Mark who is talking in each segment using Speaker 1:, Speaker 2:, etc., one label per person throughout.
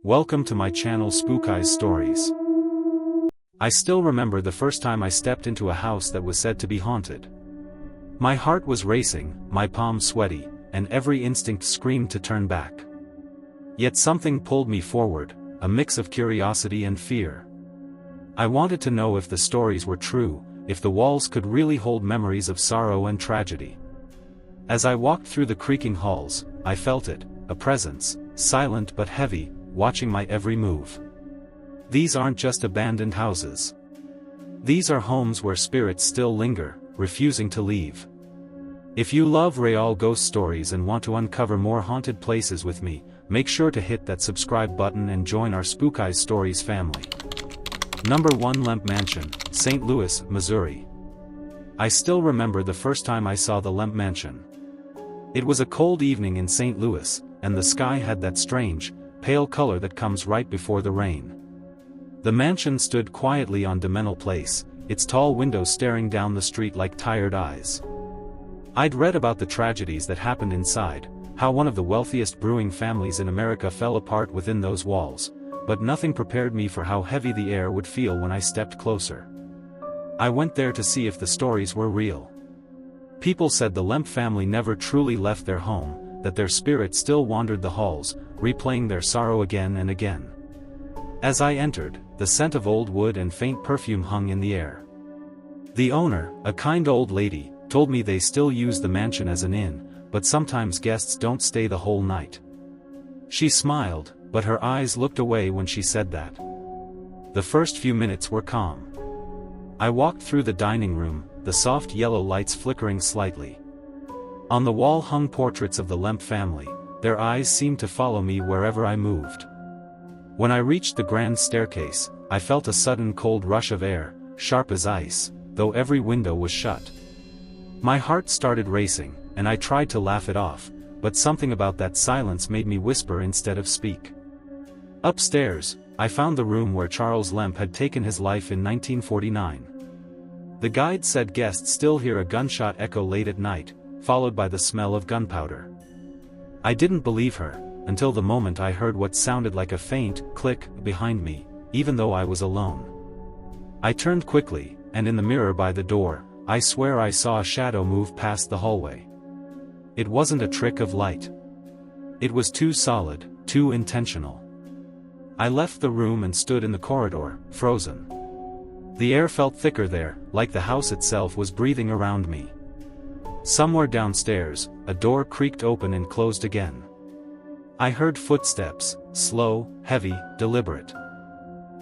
Speaker 1: Welcome to my channel Spookiz Stories. I still remember the first time I stepped into a house that was said to be haunted. My heart was racing, my palms sweaty, and every instinct screamed to turn back. Yet something pulled me forward, a mix of curiosity and fear. I wanted to know if the stories were true, if the walls could really hold memories of sorrow and tragedy. As I walked through the creaking halls, I felt it, a presence, silent but heavy, watching my every move. These aren't just abandoned houses. These are homes where spirits still linger, refusing to leave. If you love real ghost stories and want to uncover more haunted places with me, make sure to hit that subscribe button and join our Spookiz Stories family. Number 1, Lemp Mansion, St. Louis, Missouri. I still remember the first time I saw the Lemp Mansion. It was a cold evening in St. Louis, and the sky had that strange, pale color that comes right before the rain. The mansion stood quietly on Demental Place, its tall windows staring down the street like tired eyes. I'd read about the tragedies that happened inside, how one of the wealthiest brewing families in America fell apart within those walls, but nothing prepared me for how heavy the air would feel when I stepped closer. I went there to see if the stories were real. People said the Lemp family never truly left their home, that their spirit still wandered the halls, replaying their sorrow again and again. As I entered, the scent of old wood and faint perfume hung in the air. The owner, a kind old lady, told me they still use the mansion as an inn, but sometimes guests don't stay the whole night. She smiled, but her eyes looked away when she said that. The first few minutes were calm. I walked through the dining room, the soft yellow lights flickering slightly. On the wall hung portraits of the Lemp family, their eyes seemed to follow me wherever I moved. When I reached the grand staircase, I felt a sudden cold rush of air, sharp as ice, though every window was shut. My heart started racing, and I tried to laugh it off, but something about that silence made me whisper instead of speak. Upstairs, I found the room where Charles Lemp had taken his life in 1949. The guide said guests still hear a gunshot echo late at night, followed by the smell of gunpowder. I didn't believe her, until the moment I heard what sounded like a faint click behind me, even though I was alone. I turned quickly, and in the mirror by the door, I swear I saw a shadow move past the hallway. It wasn't a trick of light. It was too solid, too intentional. I left the room and stood in the corridor, frozen. The air felt thicker there, like the house itself was breathing around me. Somewhere downstairs, a door creaked open and closed again. I heard footsteps, slow, heavy, deliberate.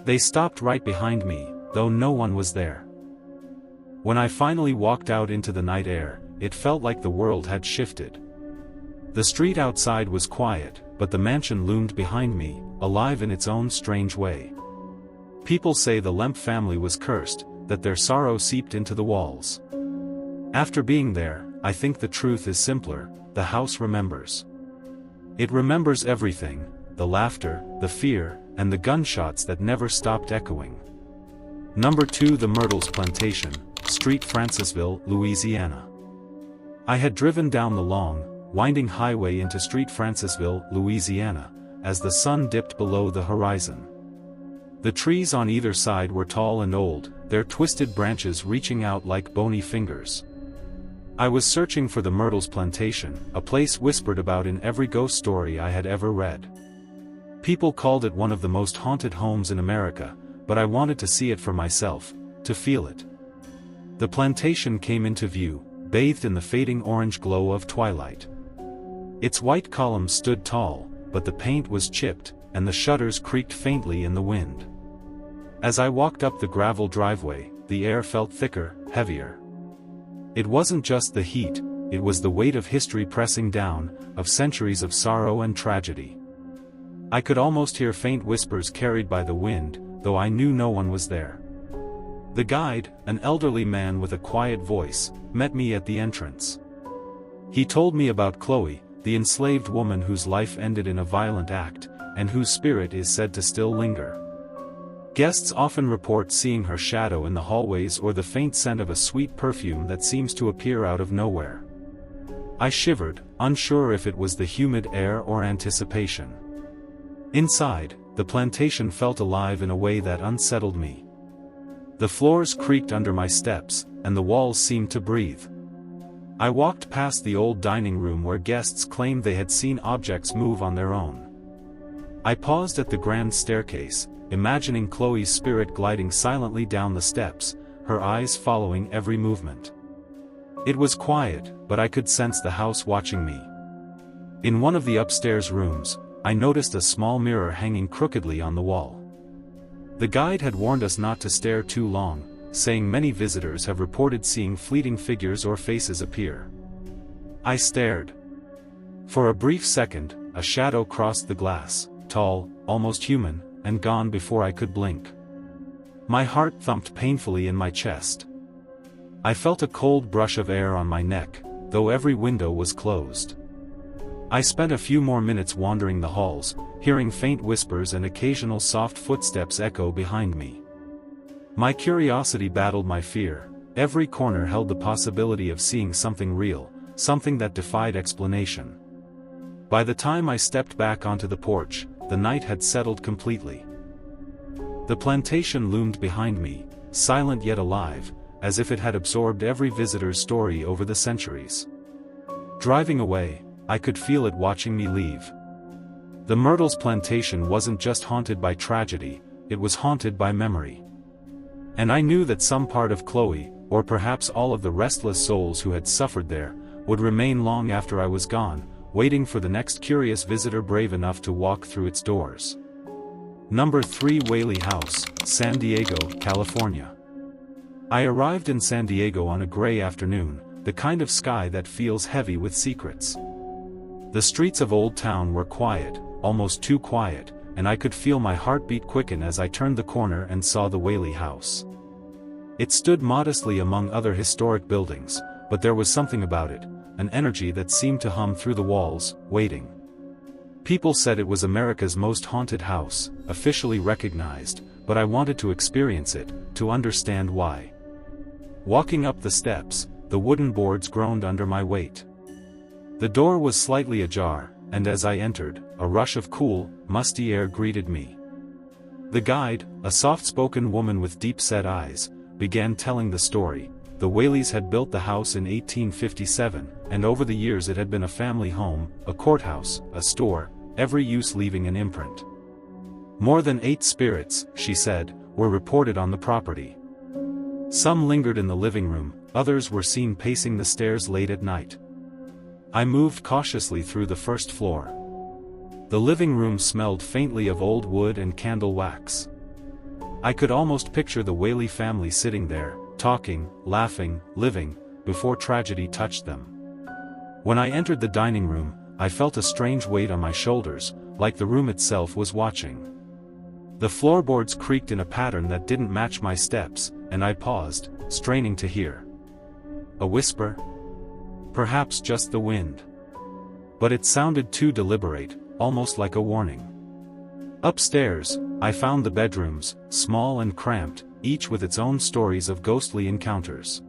Speaker 1: They stopped right behind me, though no one was there. When I finally walked out into the night air, it felt like the world had shifted. The street outside was quiet, but the mansion loomed behind me, alive in its own strange way. People say the Lemp family was cursed, that their sorrow seeped into the walls. After being there, I think the truth is simpler: the house remembers. It remembers everything: the laughter, the fear, and the gunshots that never stopped echoing. Number 2, the Myrtles Plantation, Street, Francisville, Louisiana. I had driven down the long, winding highway into Street, Francisville, Louisiana, as the sun dipped below the horizon. The trees on either side were tall and old, their twisted branches reaching out like bony fingers. I was searching for the Myrtles Plantation, a place whispered about in every ghost story I had ever read. People called it one of the most haunted homes in America, but I wanted to see it for myself, to feel it. The plantation came into view, bathed in the fading orange glow of twilight. Its white columns stood tall, but the paint was chipped, and the shutters creaked faintly in the wind. As I walked up the gravel driveway, the air felt thicker, heavier. It wasn't just the heat, it was the weight of history pressing down, of centuries of sorrow and tragedy. I could almost hear faint whispers carried by the wind, though I knew no one was there. The guide, an elderly man with a quiet voice, met me at the entrance. He told me about Chloe, the enslaved woman whose life ended in a violent act, and whose spirit is said to still linger. Guests often report seeing her shadow in the hallways or the faint scent of a sweet perfume that seems to appear out of nowhere. I shivered, unsure if it was the humid air or anticipation. Inside, the plantation felt alive in a way that unsettled me. The floors creaked under my steps, and the walls seemed to breathe. I walked past the old dining room where guests claimed they had seen objects move on their own. I paused at the grand staircase, imagining Chloe's spirit gliding silently down the steps, her eyes following every movement. It was quiet, but I could sense the house watching me. In one of the upstairs rooms, I noticed a small mirror hanging crookedly on the wall. The guide had warned us not to stare too long, saying many visitors have reported seeing fleeting figures or faces appear. I stared. For a brief second, a shadow crossed the glass, tall, almost human, and gone before I could blink. My heart thumped painfully in my chest. I felt a cold brush of air on my neck, though every window was closed. I spent a few more minutes wandering the halls, hearing faint whispers and occasional soft footsteps echo behind me. My curiosity battled my fear. Every corner held the possibility of seeing something real, something that defied explanation. By the time I stepped back onto the porch, the night had settled completely. The plantation loomed behind me, silent yet alive, as if it had absorbed every visitor's story over the centuries. Driving away, I could feel it watching me leave. The Myrtles plantation wasn't just haunted by tragedy, it was haunted by memory. And I knew that some part of Chloe, or perhaps all of the restless souls who had suffered there, would remain long after I was gone, waiting for the next curious visitor brave enough to walk through its doors. Number 3 Whaley House, San Diego, California. I arrived in San Diego on a gray afternoon, the kind of sky that feels heavy with secrets. The streets of Old Town were quiet, almost too quiet, and I could feel my heartbeat quicken as I turned the corner and saw the Whaley House. It stood modestly among other historic buildings, but there was something about it, an energy that seemed to hum through the walls, waiting. People said it was America's most haunted house, officially recognized, but I wanted to experience it, to understand why. Walking up the steps, the wooden boards groaned under my weight. The door was slightly ajar, and as I entered, a rush of cool, musty air greeted me. The guide, a soft-spoken woman with deep-set eyes, began telling the story. The Whaleys had built the house in 1857, and over the years it had been a family home, a courthouse, a store, every use leaving an imprint. More than 8 spirits, she said, were reported on the property. Some lingered in the living room, others were seen pacing the stairs late at night. I moved cautiously through the first floor. The living room smelled faintly of old wood and candle wax. I could almost picture the Whaley family sitting there, talking, laughing, living, before tragedy touched them. When I entered the dining room, I felt a strange weight on my shoulders, like the room itself was watching. The floorboards creaked in a pattern that didn't match my steps, and I paused, straining to hear. A whisper? Perhaps just the wind. But it sounded too deliberate, almost like a warning. Upstairs, I found the bedrooms, small and cramped, each with its own stories of ghostly encounters.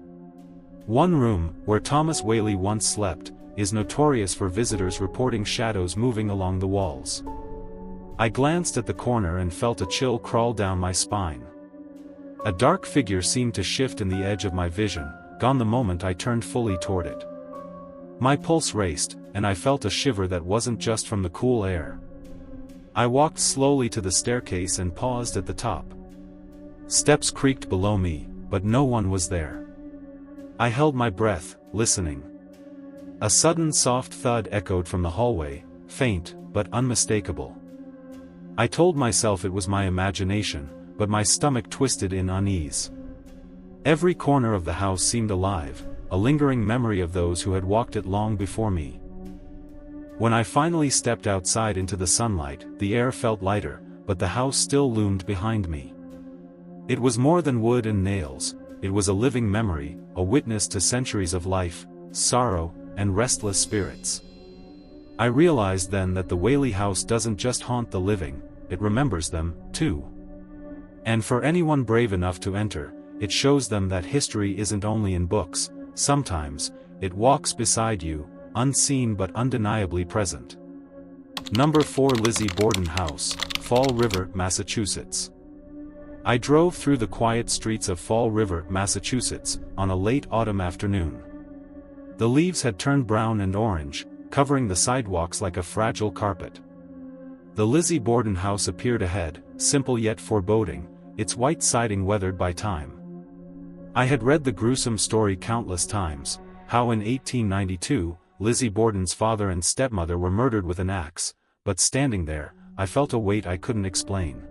Speaker 1: One room, where Thomas Whaley once slept, is notorious for visitors reporting shadows moving along the walls. I glanced at the corner and felt a chill crawl down my spine. A dark figure seemed to shift in the edge of my vision, gone the moment I turned fully toward it. My pulse raced, and I felt a shiver that wasn't just from the cool air. I walked slowly to the staircase and paused at the top. Steps creaked below me, but no one was there. I held my breath, listening. A sudden soft thud echoed from the hallway, faint, but unmistakable. I told myself it was my imagination, but my stomach twisted in unease. Every corner of the house seemed alive, a lingering memory of those who had walked it long before me. When I finally stepped outside into the sunlight, the air felt lighter, but the house still loomed behind me. It was more than wood and nails, it was a living memory, a witness to centuries of life, sorrow, and restless spirits. I realized then that the Whaley house doesn't just haunt the living, it remembers them, too. And for anyone brave enough to enter, it shows them that history isn't only in books, sometimes, it walks beside you, unseen but undeniably present. Number 4 Lizzie Borden House, Fall River, Massachusetts. I drove through the quiet streets of Fall River, Massachusetts, on a late autumn afternoon. The leaves had turned brown and orange, covering the sidewalks like a fragile carpet. The Lizzie Borden house appeared ahead, simple yet foreboding, its white siding weathered by time. I had read the gruesome story countless times, how in 1892, Lizzie Borden's father and stepmother were murdered with an axe, but standing there, I felt a weight I couldn't explain.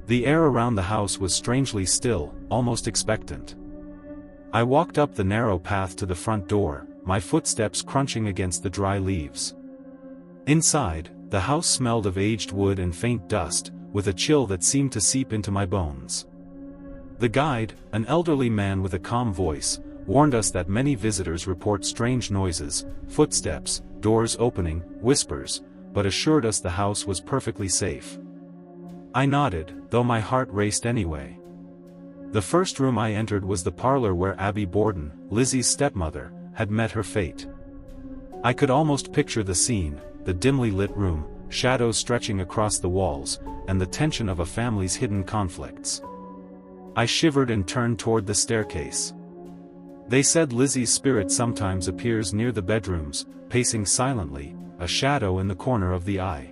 Speaker 1: The air around the house was strangely still, almost expectant. I walked up the narrow path to the front door, my footsteps crunching against the dry leaves. Inside, the house smelled of aged wood and faint dust, with a chill that seemed to seep into my bones. The guide, an elderly man with a calm voice, warned us that many visitors report strange noises, footsteps, doors opening, whispers, but assured us the house was perfectly safe. I nodded, though my heart raced anyway. The first room I entered was the parlor where Abby Borden, Lizzie's stepmother, had met her fate. I could almost picture the scene, the dimly lit room, shadows stretching across the walls, and the tension of a family's hidden conflicts. I shivered and turned toward the staircase. They said Lizzie's spirit sometimes appears near the bedrooms, pacing silently, a shadow in the corner of the eye.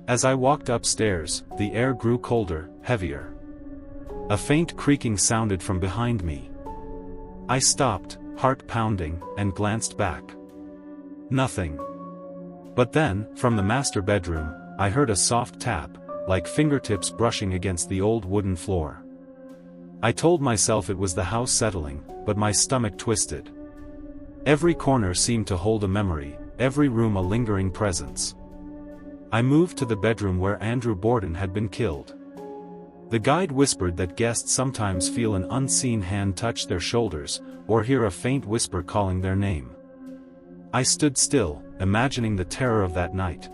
Speaker 1: As I walked upstairs, the air grew colder, heavier. A faint creaking sounded from behind me. I stopped, heart pounding, and glanced back. Nothing. But then, from the master bedroom, I heard a soft tap, like fingertips brushing against the old wooden floor. I told myself it was the house settling, but my stomach twisted. Every corner seemed to hold a memory, every room a lingering presence. I moved to the bedroom where Andrew Borden had been killed. The guide whispered that guests sometimes feel an unseen hand touch their shoulders, or hear a faint whisper calling their name. I stood still, imagining the terror of that night.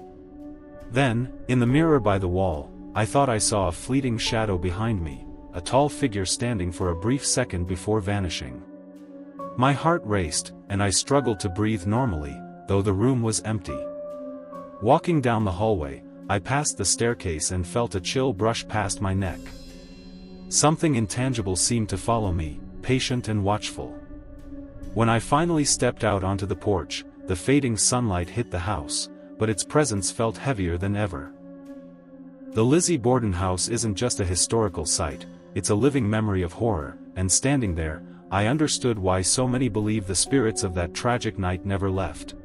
Speaker 1: Then, in the mirror by the wall, I thought I saw a fleeting shadow behind me, a tall figure standing for a brief second before vanishing. My heart raced, and I struggled to breathe normally, though the room was empty. Walking down the hallway, I passed the staircase and felt a chill brush past my neck. Something intangible seemed to follow me, patient and watchful. When I finally stepped out onto the porch, the fading sunlight hit the house, but its presence felt heavier than ever. The Lizzie Borden house isn't just a historical site, it's a living memory of horror, and standing there, I understood why so many believe the spirits of that tragic night never left.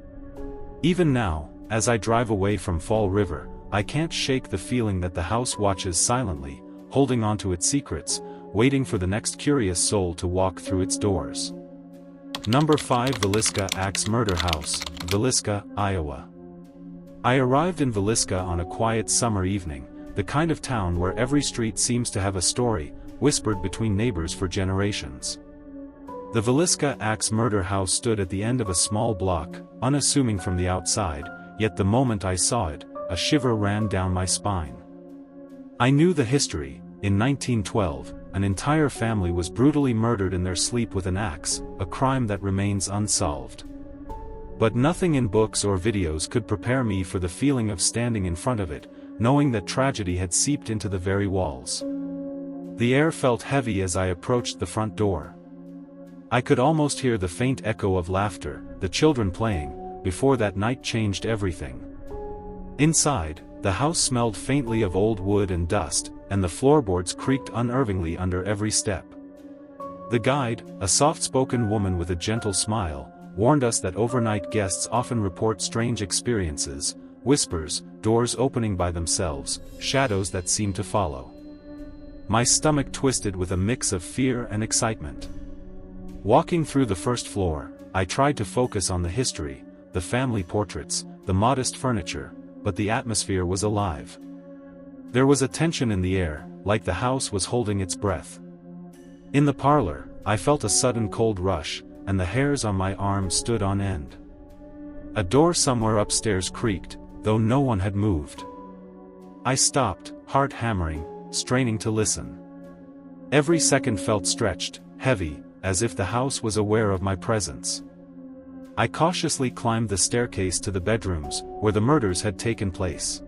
Speaker 1: Even now, as I drive away from Fall River, I can't shake the feeling that the house watches silently, holding on to its secrets, waiting for the next curious soul to walk through its doors. Number 5 Villisca Axe Murder House, Villisca, Iowa. I arrived in Villisca on a quiet summer evening, the kind of town where every street seems to have a story, whispered between neighbors for generations. The Villisca Axe Murder House stood at the end of a small block, unassuming from the outside, yet the moment I saw it, a shiver ran down my spine. I knew the history. In 1912, an entire family was brutally murdered in their sleep with an axe, a crime that remains unsolved. But nothing in books or videos could prepare me for the feeling of standing in front of it, knowing that tragedy had seeped into the very walls. The air felt heavy as I approached the front door. I could almost hear the faint echo of laughter, the children playing, before that night changed everything. Inside, the house smelled faintly of old wood and dust, and the floorboards creaked unnervingly under every step. The guide, a soft-spoken woman with a gentle smile, warned us that overnight guests often report strange experiences, whispers, doors opening by themselves, shadows that seem to follow. My stomach twisted with a mix of fear and excitement. Walking through the first floor, I tried to focus on the history, the family portraits, the modest furniture, but the atmosphere was alive. There was a tension in the air, like the house was holding its breath. In the parlor, I felt a sudden cold rush, and the hairs on my arms stood on end. A door somewhere upstairs creaked, though no one had moved. I stopped, heart hammering, straining to listen. Every second felt stretched, heavy, as if the house was aware of my presence. I cautiously climbed the staircase to the bedrooms, where the murders had taken place.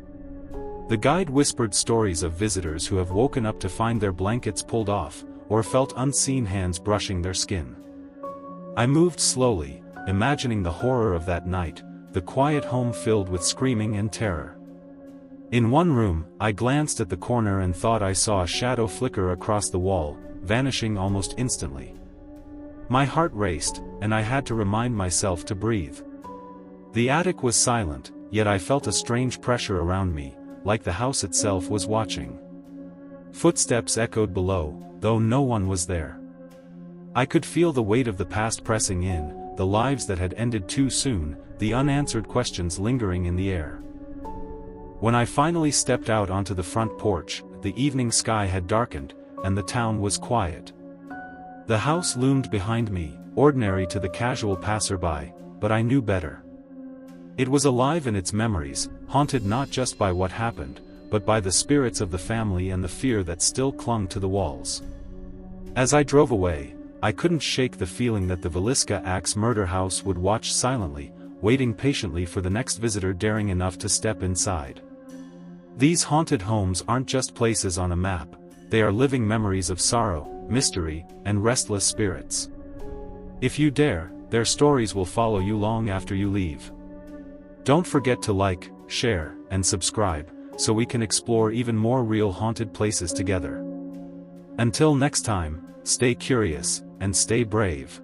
Speaker 1: The guide whispered stories of visitors who have woken up to find their blankets pulled off, or felt unseen hands brushing their skin. I moved slowly, imagining the horror of that night, the quiet home filled with screaming and terror. In one room, I glanced at the corner and thought I saw a shadow flicker across the wall, vanishing almost instantly. My heart raced, and I had to remind myself to breathe. The attic was silent, yet I felt a strange pressure around me, like the house itself was watching. Footsteps echoed below, though no one was there. I could feel the weight of the past pressing in, the lives that had ended too soon, the unanswered questions lingering in the air. When I finally stepped out onto the front porch, the evening sky had darkened, and the town was quiet. The house loomed behind me, ordinary to the casual passerby, but I knew better. It was alive in its memories, haunted not just by what happened, but by the spirits of the family and the fear that still clung to the walls. As I drove away, I couldn't shake the feeling that the Villisca Axe murder house would watch silently, waiting patiently for the next visitor daring enough to step inside. These haunted homes aren't just places on a map, they are living memories of sorrow, mystery, and restless spirits. If you dare, their stories will follow you long after you leave. Don't forget to like, share, and subscribe, so we can explore even more real haunted places together. Until next time, stay curious, and stay brave.